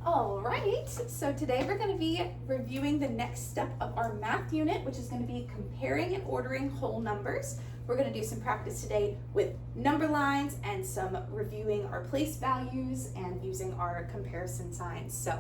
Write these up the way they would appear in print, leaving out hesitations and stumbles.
All right, so today we're going to be reviewing the next step of our math unit, which is going to be comparing and ordering whole numbers. We're going to do some practice today with number lines and some reviewing our place values and using our comparison signs. So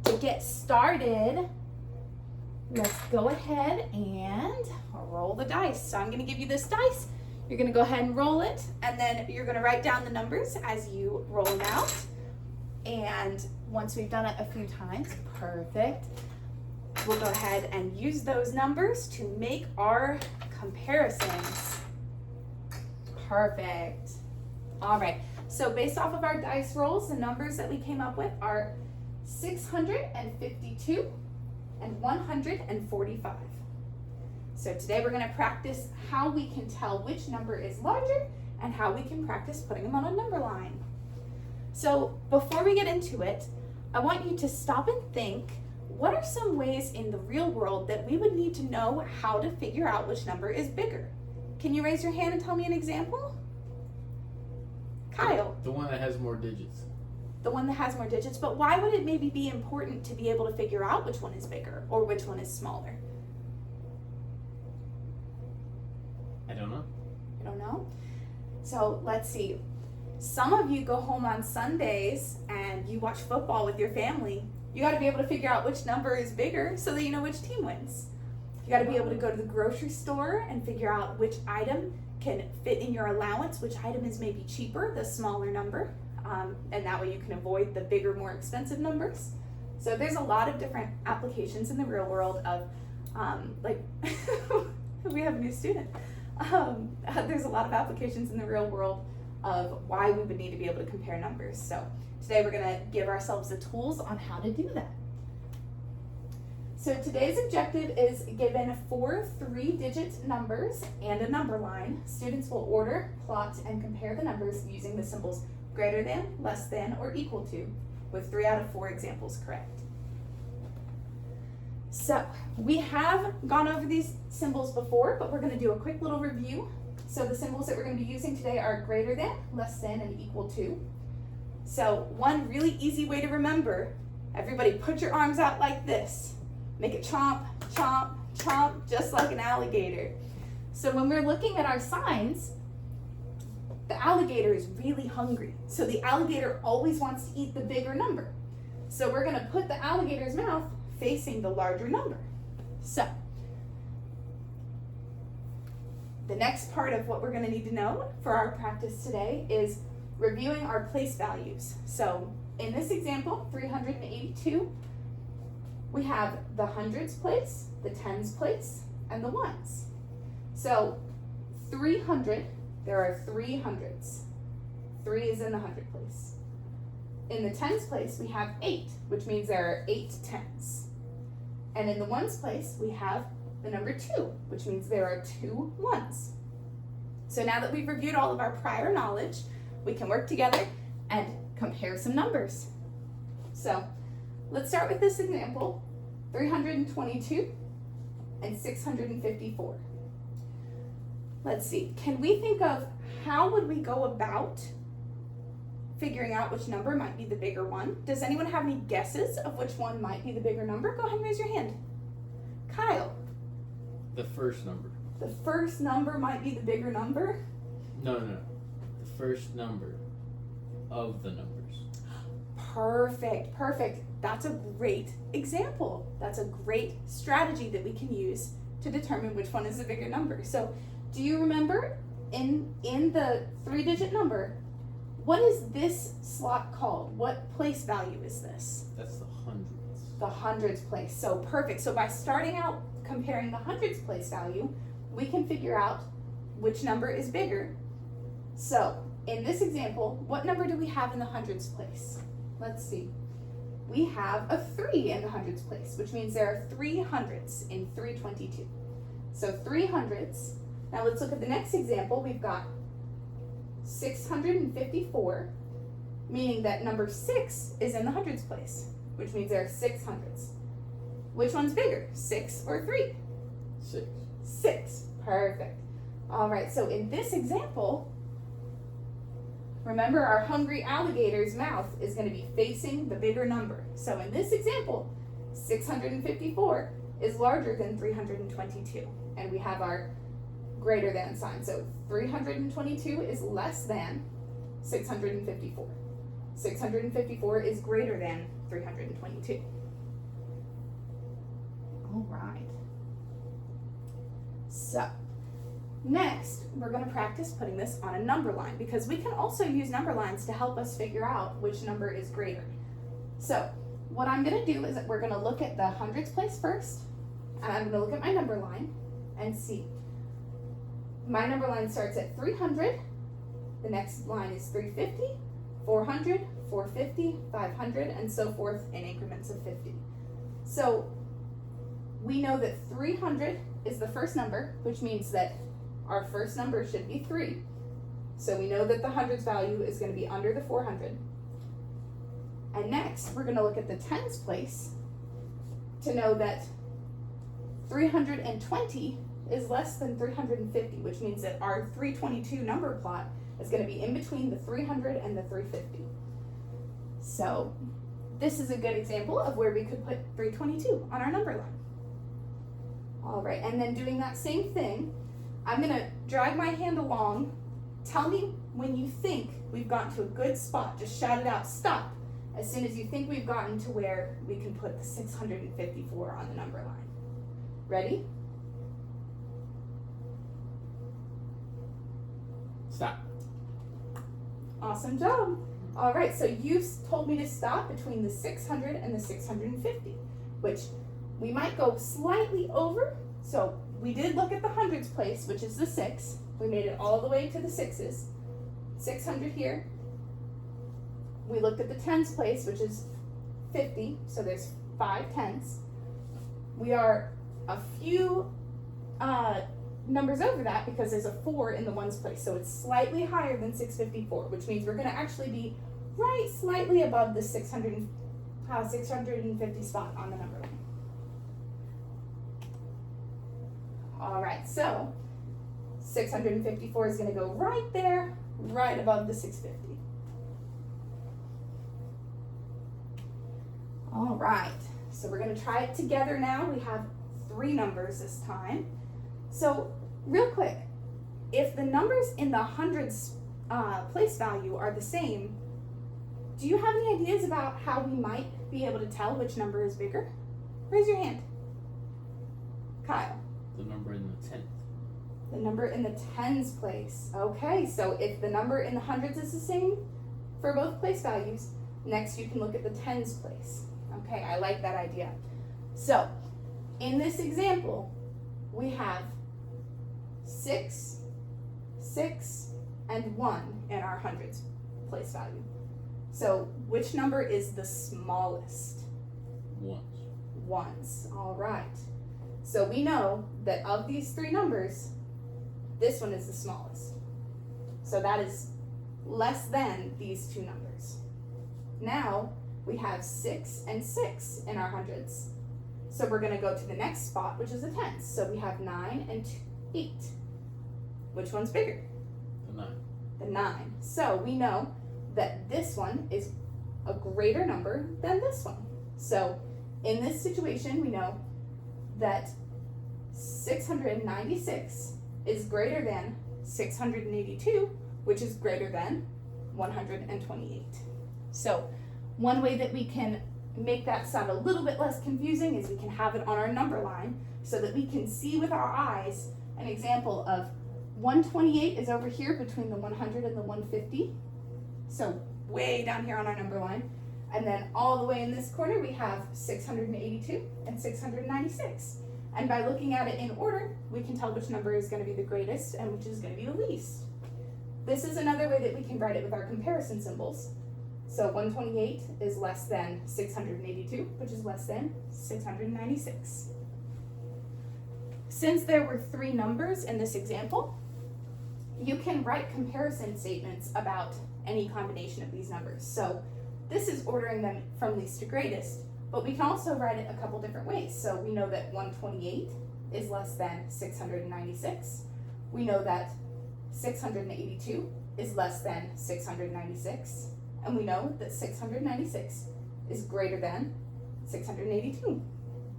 to get started, let's go ahead and roll the dice. So I'm going to give you this dice. You're going to go ahead and roll it, and then you're going to write down the numbers as you roll them out. And once we've done it a few times, perfect, we'll go ahead and use those numbers to make our comparisons. Perfect. All right, so based off of our dice rolls, the numbers that we came up with are 652 and 145. So today we're going to practice how we can tell which number is larger and how we can practice putting them on a number line. So before we get into it, I want you to stop and think, what are some ways in the real world that we would need to know how to figure out which number is bigger? Can you raise your hand and tell me an example? Kyle. The one that has more digits. The one that has more digits, but why would it maybe be important to be able to figure out which one is bigger or which one is smaller? I don't know. You don't know? So let's see. Some of you go home on Sundays and you watch football with your family. You got to be able to figure out which number is bigger so that you know which team wins. You got to be able to go to the grocery store and figure out which item can fit in your allowance, which item is maybe cheaper, the smaller number, and that way you can avoid the bigger, more expensive numbers. So there's a lot of different applications in the real world of, like, we have a new student. There's a lot of applications in the real world of why we would need to be able to compare numbers. So today we're going to give ourselves the tools on how to do that. So today's objective is given 4 3-digit numbers and a number line. Students will order, plot, and compare the numbers using the symbols greater than, less than, or equal to, with 3 out of 4 examples correct. So we have gone over these symbols before, but we're going to do a quick little review. So the symbols that we're going to be using today are greater than, less than, and equal to. So one really easy way to remember, everybody put your arms out like this. Make it chomp, chomp, chomp, just like an alligator. So when we're looking at our signs, the alligator is really hungry. So the alligator always wants to eat the bigger number. So we're going to put the alligator's mouth facing the larger number. So the next part of what we're going to need to know for our practice today is reviewing our place values. So in this example, 382, we have the hundreds place, the tens place, and the ones. So 300, there are 3 hundreds. 3 is in the hundred place. In the tens place, we have 8, which means there are 8 tens. And in the ones place, we have the number 2, which means there are 2 ones. So now that we've reviewed all of our prior knowledge, we can work together and compare some numbers. So let's start with this example, 322 and 654. Let's see, can we think of how would we go about figuring out which number might be the bigger one? Does anyone have any guesses of which one might be the bigger number? Go ahead and raise your hand. Kyle. The first number. The first number might be the bigger number? No. The first number of the numbers. Perfect. That's a great example. That's a great strategy that we can use to determine which one is the bigger number. So do you remember in the 3-digit number, what is this slot called? What place value is this? That's the hundreds. The hundreds place. So perfect. So by starting out comparing the hundreds place value, we can figure out which number is bigger. So in this example, what number do we have in the hundreds place? Let's see. We have a 3 in the hundreds place, which means there are 3 hundreds in 322. So 3 hundreds. Now let's look at the next example. We've got 654, meaning that number 6 is in the hundreds place, which means there are 6 hundreds. Which one's bigger, 6 or 3? 6. 6. Perfect. All right, so in this example, remember our hungry alligator's mouth is going to be facing the bigger number. So in this example, 654 is larger than 322. And we have our greater than sign. So 322 is less than 654. 654 is greater than 322. All right. So next, we're going to practice putting this on a number line because we can also use number lines to help us figure out which number is greater. So what I'm going to do is that we're going to look at the hundreds place first, and I'm going to look at my number line and see. My number line starts at 300, the next line is 350, 400, 450, 500, and so forth in increments of 50. So we know that 300 is the first number, which means that our first number should be 3. So we know that the hundreds value is going to be under the 400. And next, we're going to look at the tens place to know that 320 is less than 350, which means that our 322 number plot is going to be in between the 300 and the 350. So this is a good example of where we could put 322 on our number line. All right, and then doing that same thing, I'm going to drag my hand along. Tell me when you think we've gotten to a good spot. Just shout it out, stop, as soon as you think we've gotten to where we can put the 654 on the number line. Ready? Stop. Awesome job. All right, so you told me to stop between the 600 and the 650, which we might go slightly over. So we did look at the hundreds place, which is the 6. We made it all the way to the 6s. 600 here. We looked at the tens place, which is 50. So there's 5 tens. We are a few numbers over that because there's a 4 in the ones place. So it's slightly higher than 654, which means we're going to actually be right slightly above the 650 spot on the number line. All right, so 654 is going to go right there, right above the 650. All right, so we're going to try it together now. We have 3 numbers this time. So real quick, if the numbers in the hundreds place value are the same, do you have any ideas about how we might be able to tell which number is bigger? Raise your hand. Kyle. The number in the 10th. The number in the tens place. Okay, so if the number in the hundreds is the same for both place values, next you can look at the tens place. Okay, I like that idea. So, in this example, we have 6, 6, and 1 in our hundreds place value. So, which number is the smallest? Ones. Ones, all right. So we know that of these 3 numbers, this one is the smallest. So that is less than these 2 numbers. Now we have 6 and 6 in our hundreds. So we're going to go to the next spot, which is the tens. So we have 9 and 8. Which one's bigger? The 9. The 9. So we know that this one is a greater number than this one. So in this situation, we know that 696 is greater than 682, which is greater than 128. So one way that we can make that sound a little bit less confusing is we can have it on our number line so that we can see with our eyes an example of 128 is over here between the 100 and the 150. So way down here on our number line. And then all the way in this corner we have 682 and 696. And by looking at it in order, we can tell which number is going to be the greatest and which is going to be the least. This is another way that we can write it with our comparison symbols. So 128 is less than 682, which is less than 696. Since there were 3 numbers in this example, you can write comparison statements about any combination of these numbers. So this is ordering them from least to greatest, but we can also write it a couple different ways. So we know that 128 is less than 696. We know that 682 is less than 696, and we know that 696 is greater than 682.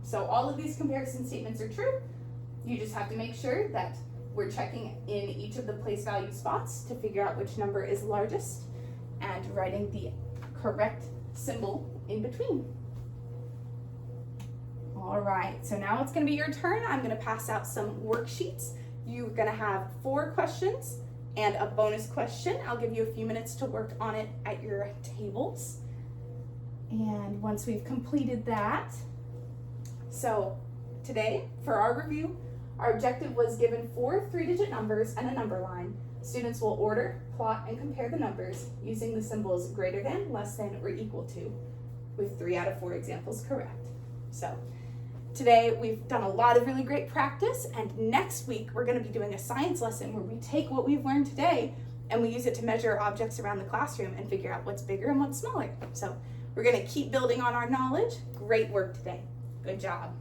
So all of these comparison statements are true. You just have to make sure that we're checking in each of the place value spots to figure out which number is largest and writing the correct symbol in between. All right, so now it's gonna be your turn. I'm gonna pass out some worksheets. You're gonna have 4 questions and a bonus question. I'll give you a few minutes to work on it at your tables. And once we've completed that, so today for our review, our objective was given 4 3-digit numbers and a number line. Students will order, plot, and compare the numbers using the symbols greater than, less than, or equal to, with 3 out of 4 examples correct. So today we've done a lot of really great practice, and next week we're going to be doing a science lesson where we take what we've learned today and we use it to measure objects around the classroom and figure out what's bigger and what's smaller. So we're going to keep building on our knowledge. Great work today. Good job.